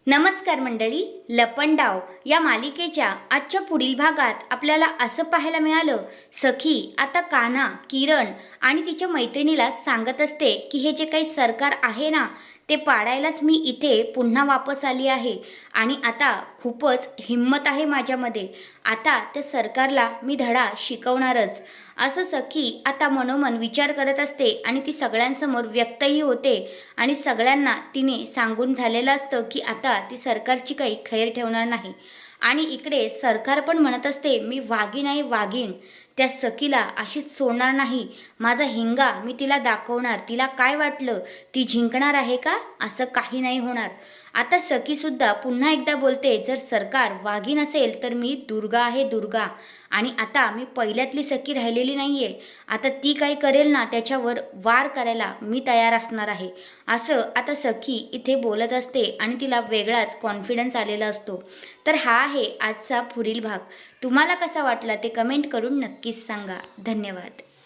नमस्कार मंडळी, लपंडाव या मालिकेच्या आजच्या पुढील भागात आपल्याला असं पाहायला मिळालं, सखी आता कान्हा, किरण आणि तिच्या मैत्रिणीला सांगत असते की हे जे काही सरकार आहे ना ते पाडायलाच मी इथे पुन्हा वापस आली आहे आणि आता खूपच हिम्मत आहे माझ्यामध्ये. आता त्या सरकारला मी धडा शिकवणारच, असं सखी आता मनोमन विचार करत असते आणि ती सगळ्यांसमोर व्यक्तही होते आणि सगळ्यांना तिने सांगून झालेलं असतं की आता ती सरकारची काही खैर ठेवणार नाही. आणि इकडे सरकार पण म्हणत असते, मी वाघीण आहे, वाघीण, त्या सखीला अशीच सोडणार नाही, माझा हिंगा मी तिला दाखवणार, तिला काय वाटलं ती जिंकणार आहे का, असं काही नाही होणार. आता सखीसुद्धा पुन्हा एकदा बोलते, जर सरकार वाघीण असेल तर मी दुर्गा आहे, दुर्गा, आणि आता मी पहिल्यातली सखी राहिलेली नाही आहे, आता ती काही करेल ना त्याच्यावर वार करायला मी तयार असणार आहे, असं आता सखी इथे बोलत असते आणि तिला वेगळाच कॉन्फिडन्स आलेला असतो. तर हा आहे आजचा पुढील भाग. तुम्हाला कसा वाटला ते कमेंट करून नक्कीच सांगा. धन्यवाद.